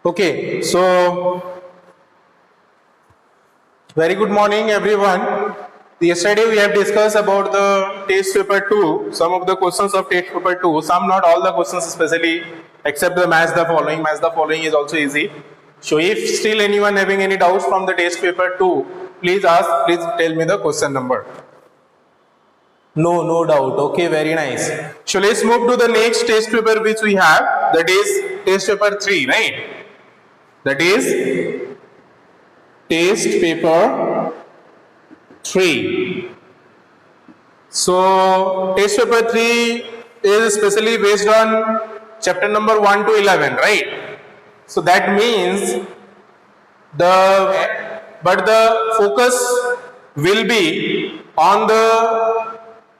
Okay, so very good morning everyone. Yesterday we have discussed about the test paper 2, some of the questions of test paper 2, some not all the questions especially except the match the following. Match the following is also easy. So if still anyone having any doubts from the test paper 2, please tell me the question number. No doubt. Okay, very nice. So let's move to the next test paper which we have, that is test paper 3, right? That is test paper 3. So test paper 3 is especially based on chapter number 1 to 11, right? So that means the focus will be on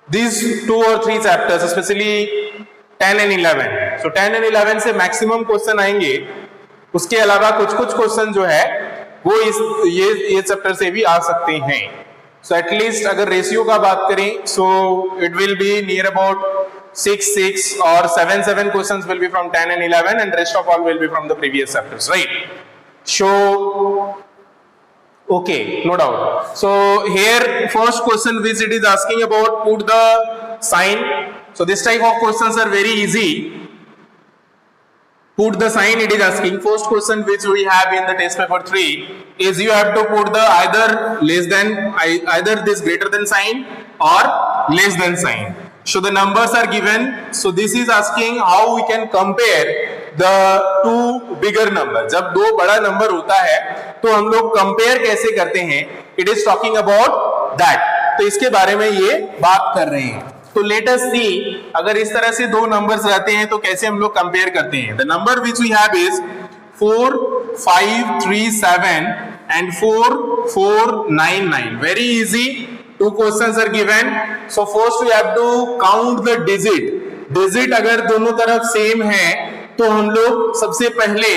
these 2 or 3 chapters, especially 10 and 11. So 10 and 11 से maximum question आएंगे. उसके अलावा कुछ question जो है वो ये chapter से भी आ सकते हैं. सो एटलीस्ट अगर रेशियो का बात करें so it will be near about 6 और 7 questions will be from 10 and 11 and rest of all will be from the previous chapters, right? So okay, no doubt. So here first question which it is asking about, put the sign. So this type of questions are very easy. Put the sign it is asking. First question which we have in the test paper 3 is you have to put the either this greater than sign or less than sign. So the numbers are given. So this is asking how we can compare the two bigger number. जब दो बड़ा number होता है तो हम लोग compare कैसे करते हैं, it is talking about that. तो इसके बारे में ये बात कर रहे हैं. तो लेट अस सी, अगर इस तरह से दो नंबर्स रहते हैं तो कैसे हम लोग कंपेयर करते हैं. The number which we have is 4, 5, 3, 7 and 4, 4, 9, 9. Very easy. Two questions are given. So first we have to count the digit. Digit अगर दोनों तरफ सेम है तो हम लोग सबसे पहले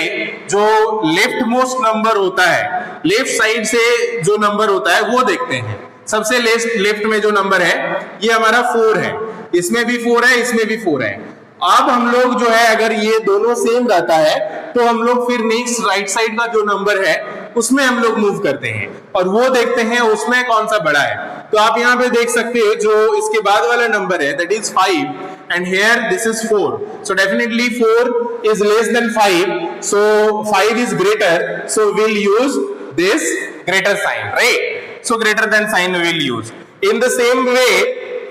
जो लेफ्ट मोस्ट नंबर होता है, लेफ्ट साइड से जो नंबर होता है वो देखते हैं. सबसे लेफ्ट में जो नंबर है ये हमारा 4 है, इसमें भी 4 है, इसमें भी 4 है. अब हम लोग जो है अगर ये दोनों सेम रहता है तो हम लोग फिर नेक्स्ट राइट साइड का जो नंबर है उसमें हम लोग मूव करते हैं और वो देखते हैं उसमें कौन सा बड़ा है. तो आप यहाँ पे देख सकते हैं जो इसके बाद वाला नंबर है that is 5 and here this is 4. So definitely 4 is less than 5. So 5 is greater. So we'll use this greater sign, right? So greater than sign we will use. In the same way,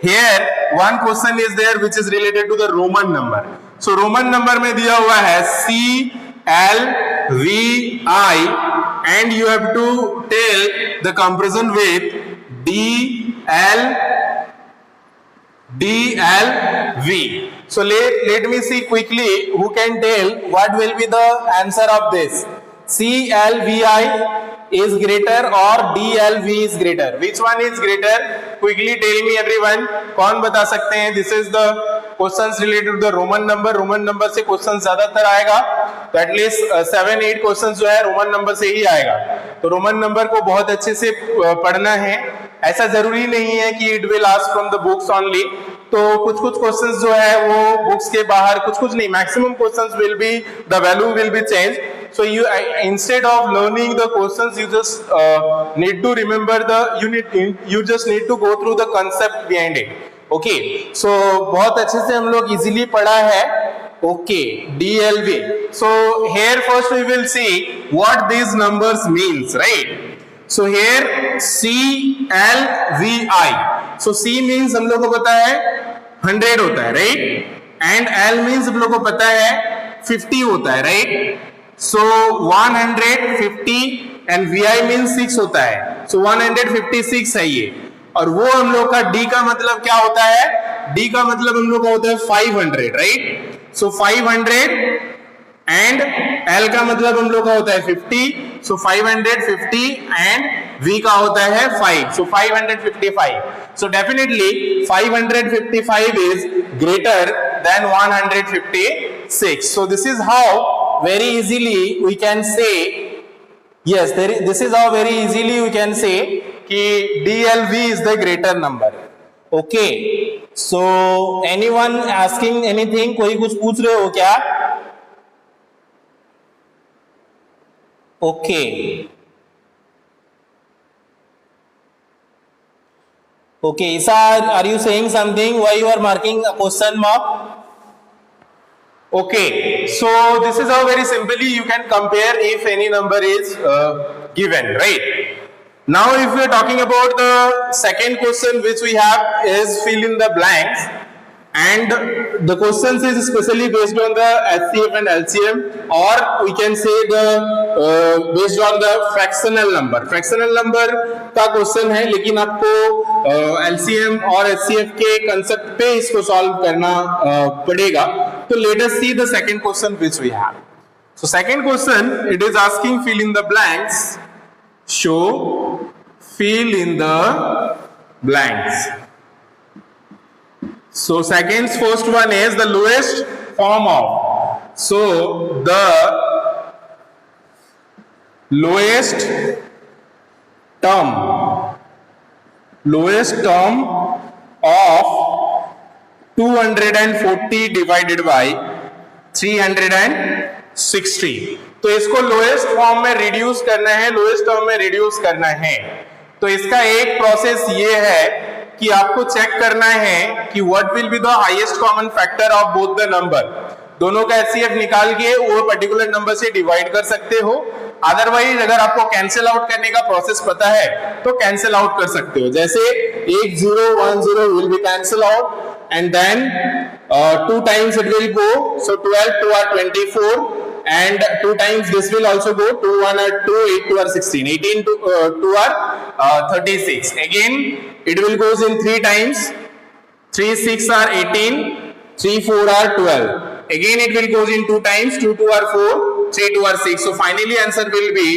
here one question is there which is related to the Roman number. So Roman number में दिया हुआ है CLVI and you have to tell the comparison with DLV. So let me see quickly who can tell what will be the answer of this. CLVI is greater or DLV is greater? Which one is greater? Quickly tell me everyone. कौन बता सकते हैं? This is the questions related to the Roman number. Roman number से questions ज्यादातर आएगा. तो at least 7-8 questions जो है रोमन नंबर से ही आएगा. तो रोमन नंबर को बहुत अच्छे से पढ़ना है. ऐसा जरूरी नहीं है कि it will ask from the books only. तो कुछ क्वेश्चंस जो है वो बुक्स के बाहर, कुछ नहीं, maximum questions will be the value will be change. So you instead of learning the questions you just need to remember you just need to go through the concept behind it. Okay, so बहुत अच्छे से हम लोग easily पढ़ा है. Okay, DLV. So here first we will see what these numbers means, right? So here CLVI. So C means हम लोग को पता है 100 होता है, right? And L means हम लोग को पता है 50 होता है, right? So 150 and VI means 6 होता है. So 156 है ये. और वो हम लोग का D का मतलब क्या होता है? D का मतलब हम लोग का होता है 500, right? So 500 and L का मतलब हम लोग का होता है 50. So 550 and V का होता है 5. So 555. So definitely 555 is greater than 156. So this is how very easily we can say, yes, this is how very easily we can say कि DLV is the greater number. Okay, so anyone asking anything? कोई कुछ पूछ रहे हो क्या? Okay. Okay, Isa, are you saying something? Why you are marking a question mark? Okay, so this is how very simply you can compare if any number is given, right? Now, if we are talking about the second question which we have is fill in the blanks, and the questions is especially based on the HCF and LCM, or we can say the based on the fractional number. Fractional number का question है, लेकिन आपको LCM और HCF के concept पे इसको solve करना पड़ेगा. So let us see the second question which we have. So second question, it is asking fill in the blanks. Show fill in the blanks. So second's first one is the lowest form of. So the lowest term of 240 divided by 360. तो इसको lowest form में reduce करना है, lowest term में reduce करना है. तो इसका एक प्रोसेस ये है कि आपको चेक करना है कि what will be the highest common factor of both the number. दोनों का एचसीएफ निकाल के वो पर्टिकुलर नंबर से डिवाइड कर सकते हो. अदरवाइज अगर आपको कैंसिल आउट करने का प्रोसेस पता है तो कैंसिल आउट कर सकते हो. जैसे 8 0 1 0 will be cancel out and then 2 times it will go, so 12 2 are 24, and 2 times this will also go, 2 1 are 2, 8 2 are 16, 18 2 are 36. Again it will goes in 3 times, 3 6 are 18, 3 4 are 12. Again it will goes in 2 times, 2 2 are 4, 3 2 are 6. So finally answer will be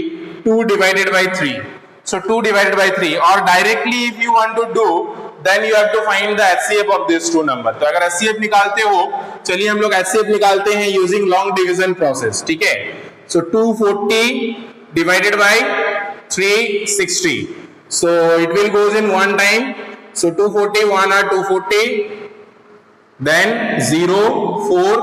2 divided by 3. So 2 divided by 3, or directly if you want to do, then you have to find the HCF of these two number. तो अगर HCF निकालते हो, चलिए हम लोग HCF निकालते हैं using long division process, ठीक है? So 240 divided by 360. So it will goes in one time. So 240 1 are 240, then 0 4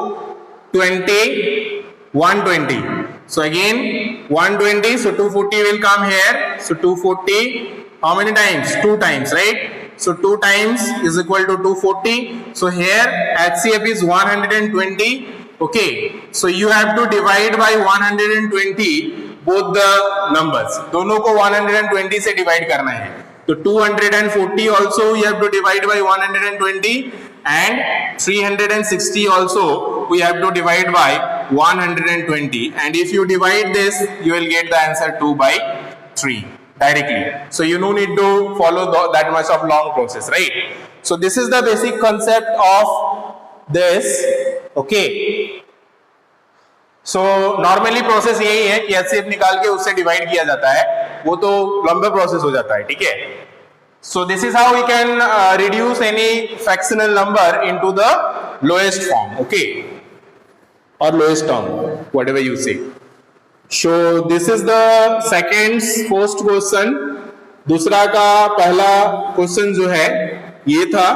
20 120. So again 120. So 240 will come here. So 240 how many times? 2 times, right? So 2 times is equal to 240. So here HCF is 120. Okay. So you have to divide by 120 both the numbers. दोनों को 120 से divide करना है. तो 240 also you have to divide by 120, and 360 also we have to divide by 120. And if you divide this, you will get the answer 2 by 3. Directly. So you no need to follow that much of long process, right? So this is the basic concept of this. Okay. So normally process यही है कि HCF निकाल के उससे divide किया जाता है, वो तो लंबा प्रोसेस हो जाता है, ठीक है? So this is how we can reduce any fractional number into the lowest form, okay? Or lowest term, whatever you say. So this is the second first question. दूसरा का पहला क्वेश्चन जो है ये था.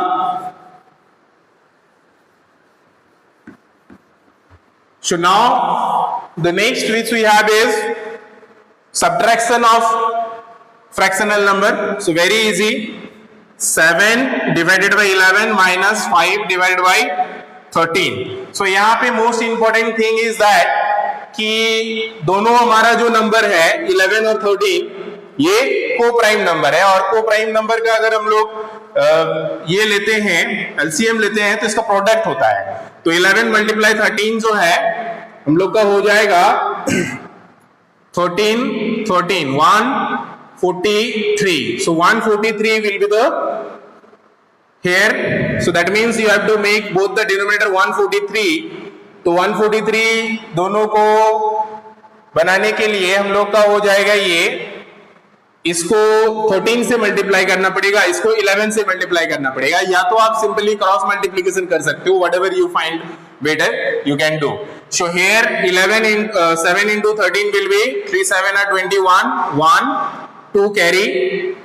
So now the next which we have is subtraction of fractional number. So very easy. 7 divided by 11 minus 5 divided by 13. So यहाँ पे most important thing is that कि दोनों हमारा जो नंबर है 11 और 13 ये को प्राइम नंबर है, और को प्राइम नंबर का अगर हम लोग ये लेते हैं एलसीएम लेते हैं तो इसका प्रोडक्ट होता है. तो 11 मल्टीप्लाई 13 जो है हम लोग का हो जाएगा 13 13 143. So 143 will be the here. So that means you have to make both the denominator 143. तो 143 दोनों को बनाने के लिए हम लोग का हो जाएगा ये, इसको 13 से मल्टीप्लाई करना पड़ेगा, इसको 11 से मल्टीप्लाई करना पड़ेगा, या तो आप सिंपली क्रॉस मल्टीप्लिकेशन कर सकते हो. Whatever you find better you can do. So here 7 into 13 will be 3 7 are 21, 1 2 carry,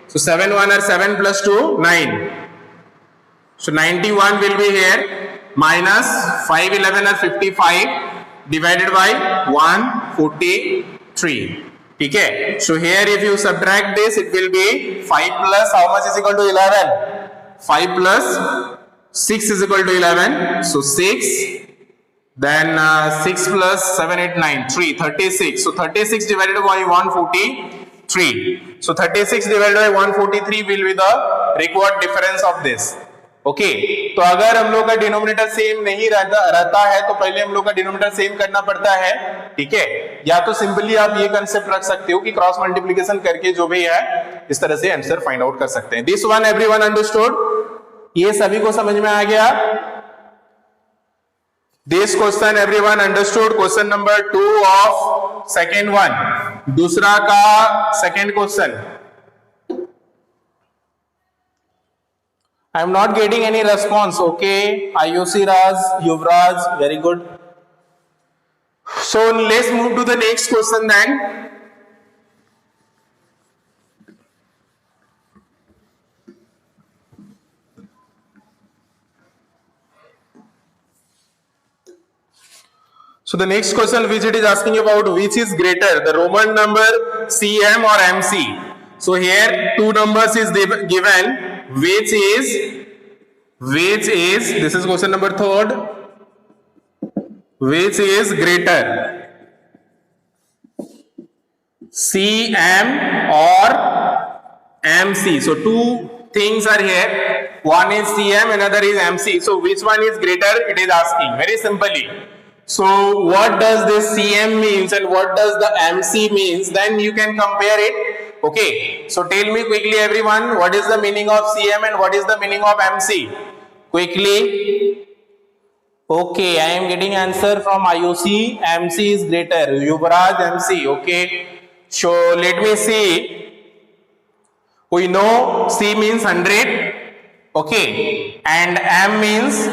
so 7 1 are 7 plus 2 9. So 91 will be here, minus 5 11 are 55 divided by 143. ठीक है. So here if you subtract this, it will be 5 plus how much is equal to 11? 5 plus 6 is equal to 11. So 6. Then 6 plus 7, 8, 9, 3, 36. So 36 divided by 143. So 36 divided by 143 will be the required difference of this. Okay तो अगर हम लोग का denominator same नहीं रहता है तो पहले हम लोग का डिनोमिनेटर सेम करना पड़ता है. ठीक है, या तो सिंपली आप ये कंसेप्ट रख सकते हो कि क्रॉस मल्टीप्लिकेशन करके जो भी है इस तरह से आंसर फाइंड आउट कर सकते हैं. This one everyone understood? ये सभी को समझ में आ गया? This question everyone understood? Question number 2 of second one. दूसरा का second question. I am not getting any response. Okay, Ayushi Raj, Yuvraj, very good. So let's move to the next question then. So the next question which it is asking about, which is greater, the Roman number CM or MC? So here two numbers is given, which is this is question number 3rd, which is greater, CM or MC? So two things are here, one is CM, another is MC. So which one is greater, it is asking very simply. So what does this CM means and what does the MC means, then you can compare it. Okay, so tell me quickly everyone, what is the meaning of CM and what is the meaning of MC? Quickly. Okay, I am getting answer from Ayushi, MC is greater, Yuvraj MC. Okay, so let me see. We know C means 100, okay, and M means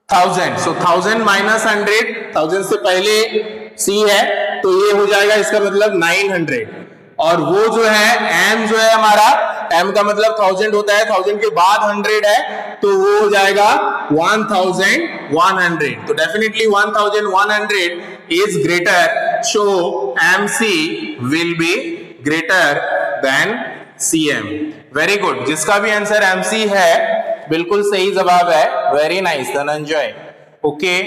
1000. So 1000 minus 100, 1000 से पहले C है तो ये हो जाएगा इसका मतलब 900, और वो जो है M जो है हमारा, M का मतलब 1000 होता है, 1000 के बाद 100 है तो वो हो जाएगा 1100. तो definitely 1100 is greater, so MC will be greater than CM. Very good, जिसका भी आंसर MC है बिल्कुल सही जवाब है. Very nice Dhananjay. Okay,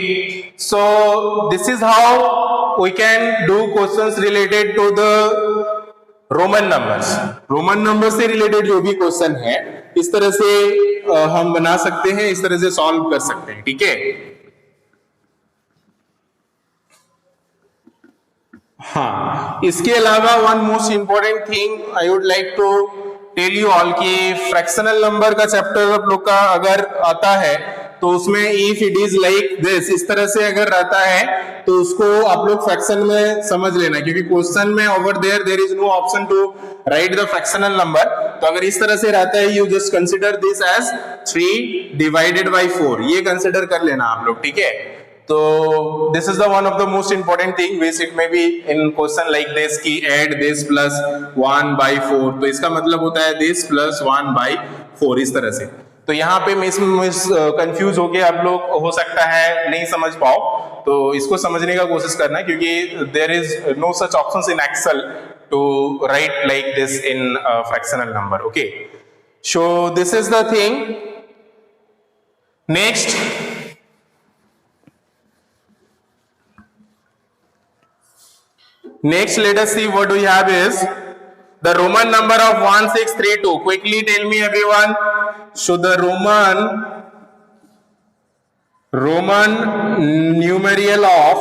so this is how we can do questions related to the Roman numbers. Roman number से related जो भी क्वेश्चन है इस तरह से हम बना सकते हैं, इस तरह से सॉल्व कर सकते हैं. ठीक है, हाँ, इसके अलावा one most important thing I would like to tell you all कि फ्रैक्शनल नंबर का चैप्टर आप लोग का अगर आता है तो उसमें if it is like this, इस तरह से अगर रहता है तो उसको आप लोग फ्रैक्शन में समझ लेना, क्योंकि क्वेश्चन में over there is no option to write the fractional number. तो अगर इस तरह से रहता है, you just consider this as 3 divided by 4, ये कंसिडर कर लेना आप लोग. ठीक है, तो this is the one of the most important thing which it may be in question like this कि ऐड दिस प्लस 1 by 4, तो इसका मतलब होता है दिस प्लस 1 by 4, इस तरह से. तो यहाँ पे मिस कंफ्यूज होके आप लोग हो सकता है नहीं समझ पाओ, तो इसको समझने का कोशिश करना, क्योंकि there is no such options in Excel to write like this in fractional number. Okay, so this is the thing. Next, next let us see what we have is the Roman number of 1632. Quickly tell me everyone. So the Roman numeral of,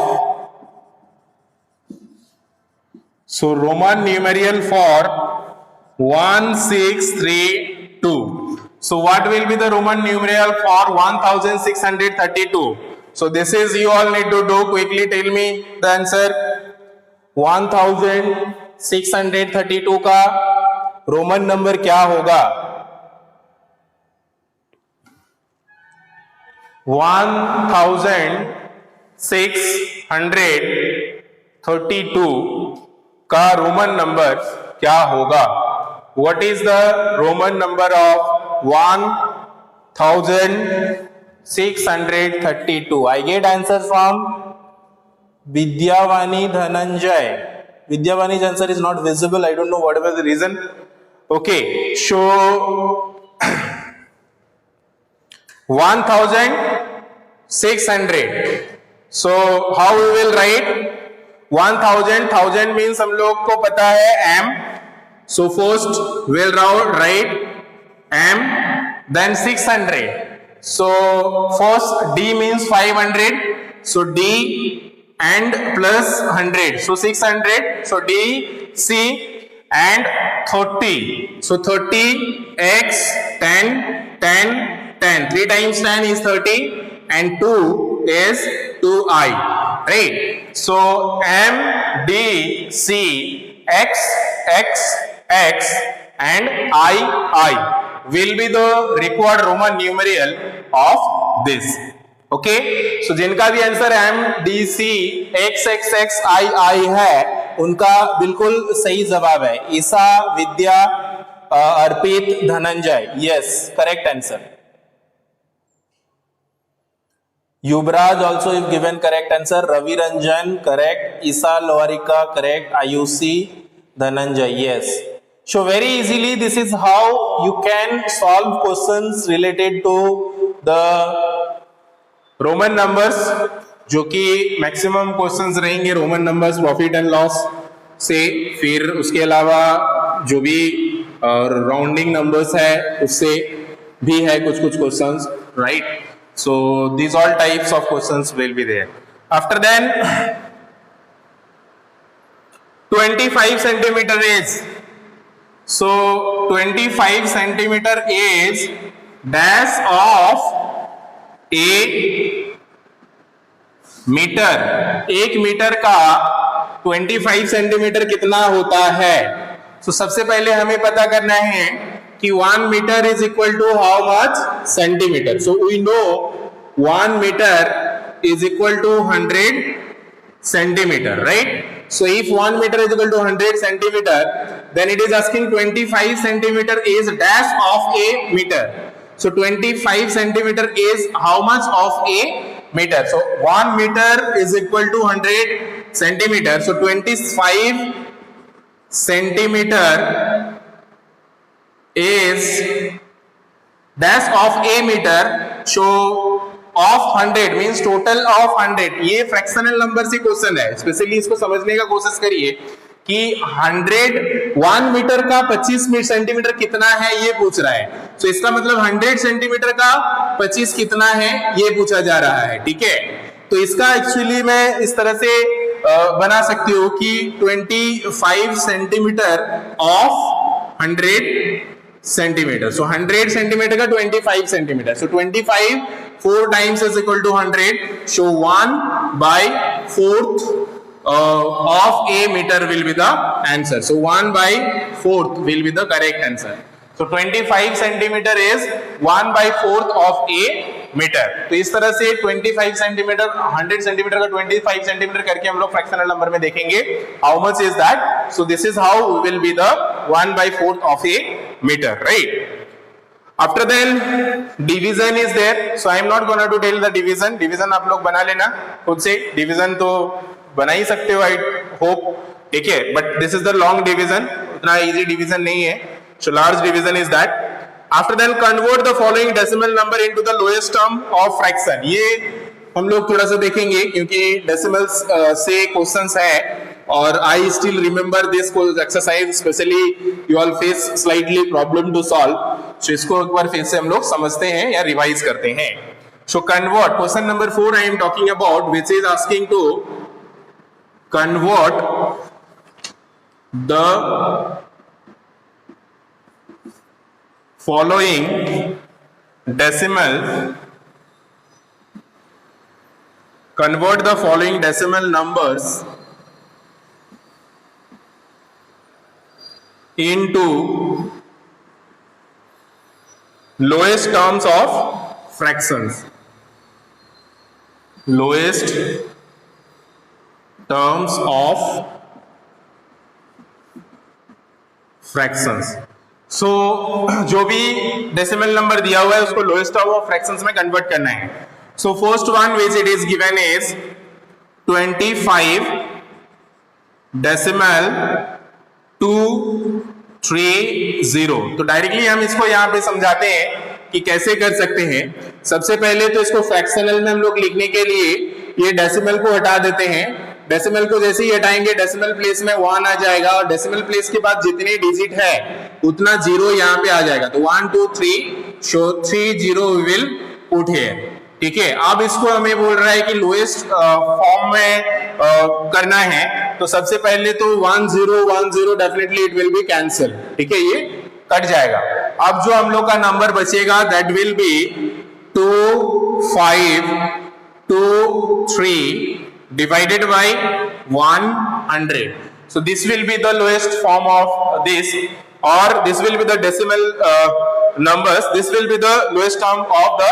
so Roman numeral for 1632. So what will be the Roman numeral for 1632? So this is, you all need to do. Quickly tell me the answer. 1632 का Roman number क्या होगा? 1632 का Roman number क्या होगा? What is the Roman number of 1632? I get answer from विद्यावानी Dhananjay. Vidyavani's answer is not visible. I don't know what was the reason. Okay, so 1600. So how we will write 1000? 1000 means हम लोग को पता है m. So first we'll write m, then 600. So first d means 500. So d and plus 100. So 600. So d c and 30. So 30 x 10 10 10. 3 times 10 is 30 and 2 is 2i. Right? So m d c x x x and I will be the required Roman numeral of this. Okay, so जिनका भी answer m d c x x x I है उनका बिल्कुल सही जवाब है. ईसा, विद्या, अर्पित, Dhananjay. Yes, correct answer. Yuvraj also if given correct answer. Ravi Ranjan correct. Isa Loharika correct. Ayushi, Dhananjay. Yes. So very easily this is how you can solve questions related to the Roman numbers, जो कि maximum questions रहेंगे Roman numbers, profit and loss से. फिर उसके अलावा जो भी rounding numbers है उससे भी है कुछ questions, right. So these all types of questions will be there. After then 25 centimeter is, so 25 centimeter is dash of a metre. 1 metre का 25 सेंटीमीटर कितना होता है? So सबसे पहले हमें पता करना है कि 1 meter is equal to how much centimeter. So we know 1 meter is equal to 100 centimeter, right? So if 1 meter is equal to 100 centimeter, then it is asking 25 centimeter is dash of a meter. So 25 centimeter is how much of a meter? So 1 meter is equal to 100 centimeter. So 25 centimeter is dash of a meter. So of 100 means total of 100. ये fractional number से question है, specially इसको समझने का कोशिश करिए कि 1 metre का 25 सेंटीमीटर कितना है ये पूछ रहा है. तो इसका मतलब 100 सेंटीमीटर का 25 कितना है ये पूछा जा रहा है. ठीक है, तो इसका एक्चुअली मैं इस तरह से बना सकती हूँ कि 25 centimetre of 100 centimetre. So 100 centimetre का 25 centimetre. So 25 4 times is equal to 100. So 1/4 of a meter will be the answer. So 1/4 will be the correct answer. So 25 centimeter is 1/4 of a meter. तो इस तरह से 25 centimetre 100 centimetre का 25 centimetre करके हम लोग fractional number में देखेंगे how much is that. So this is how will be the 1/4 of a meter, right? After then division is there. So I am not gonna to tell the division. Division आप लोग बना लेना खुद से. division तो बना ही सकते हो I hope. ठीक है, but this is the long division. उतना easy division नहीं है. So large division is that. After then convert the following decimal number into the lowest term of fraction. ये हम लोग थोड़ा सा देखेंगे क्योंकि decimals से questions है और I still remember this exercise, especially you all face slightly problem to solve. So इसको एक बार फिर से हम लोग समझते हैं या रिवाइज करते हैं. So convert, question number 4 I am talking about, which is asking to convert the following decimal numbers into lowest terms of fractions. Lowest terms of fractions. So जो भी डेसिमल नंबर दिया हुआ है उसको लोएस्ट टर्म ऑफ फ्रैक्शंस में convert करना है. So first one which it is given is 25 decimal 230। तो डायरेक्टली हम इसको यहाँ पे समझाते हैं कि कैसे कर सकते हैं। सबसे पहले तो इसको फ्रैक्शनल में हम लोग लिखने के लिए ये डेसिमल को हटा देते हैं। डेसिमल को जैसे ही हटाएंगे डेसिमल प्लेस में 1 आ जाएगा और डेसिमल प्लेस के बाद जितने डिजिट है उतना जीरो यहाँ पे आ जाएगा। तो 1 2 3 शो 3 0 विल पुट हियर। ठीक है, अब इसको हमें बोल रहा है कि लोएस्ट फॉर्म में करना है। तो सबसे पहले तो 1 0 1 0 definitely it will be cancel. ठीक है, ये कट जाएगा। अब जो हम लोग का नंबर बचेगा that will be 2 5 2 3 divided by 100. So this will be the lowest form of this, or this will be the decimal numbers. This will be the lowest term of the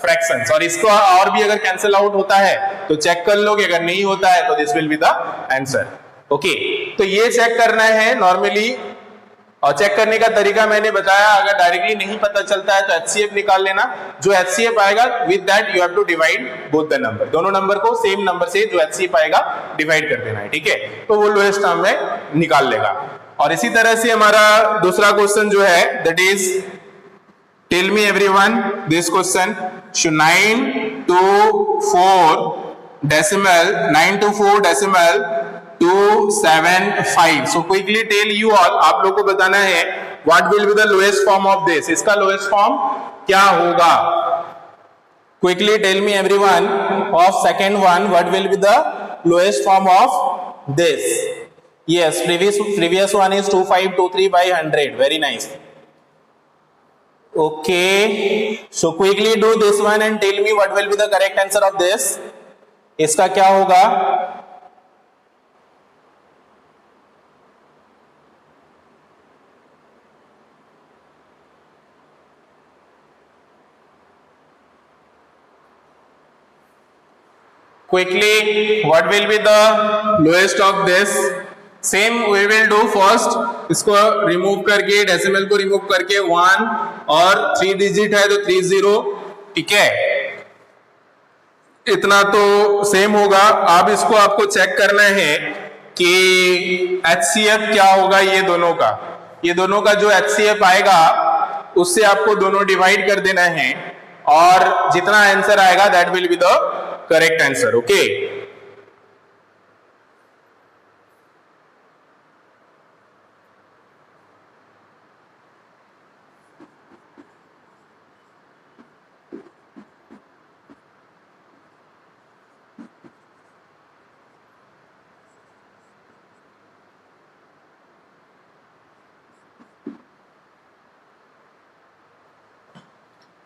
fractions. और इसको और भी अगर cancel out होता है तो check कर लोगे, अगर नहीं होता है तो this will be the answer. Okay, तो ये चेक करना है नॉर्मली। और चेक करने का तरीका मैंने बताया, अगर डायरेक्टली नहीं पता चलता है तो HCF निकाल लेना। जो HCF आएगा with that you have to divide both the number, दोनों नंबर को सेम नंबर से जो HCF आएगा डिवाइड कर देना है। ठीक है, तो वो लोएस्ट टर्म में निकाल लेगा। और इसी तरह से हमारा दूसरा क्वेश्चन जो है that is tell me everyone this question. 9 to 4 decimal 9 to 4 decimal 275. So quickly tell you all, आप लोग को बताना है what will be the lowest form of this. इसका lowest form क्या होगा? Quickly tell me everyone of second one what will be the lowest form of this. Yes, previous one is 2523 by 100. Very nice. Okay, so quickly do this one and tell me what will be the correct answer of this. इसका क्या होगा? Quickly, what will be the lowest of this? Same we will do first, इसको remove करके decimal को remove करके 1 और 3 digit है तो 30। ठीक है, इतना तो सेम होगा। अब इसको आपको चेक करना है कि HCF क्या होगा ये दोनों का। ये दोनों का जो HCF आएगा उससे आपको दोनों डिवाइड कर देना है और जितना आंसर आएगा that will be the correct answer. Okay,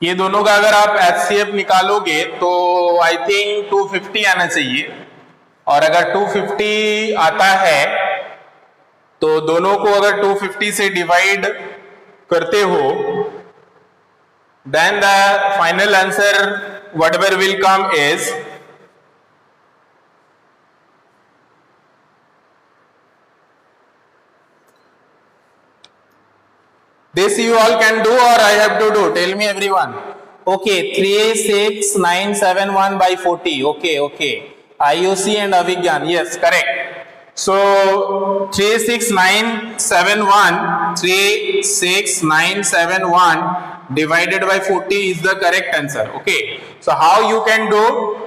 ये दोनों का अगर आप HCF निकालोगे तो आई थिंक 250 आना चाहिए। और अगर 250 आता है तो दोनों को अगर 250 से डिवाइड करते हो then the final answer whatever will come is this you all can do or I have to do? Tell me everyone. Okay, 36,971 by 40. Okay. IUC and Avigyan. Yes, correct. So 36971 divided by 40 is the correct answer. Okay. So how you can do?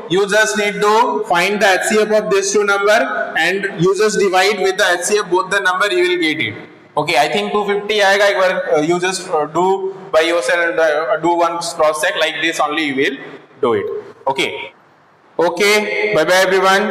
You just need to find the HCF of these two number and you just divide with the HCF both the number, you will get it. Okay, I think 250 आएगा। एक बार you just do by yourself, do one cross check like this only you will do it. Okay, bye bye everyone.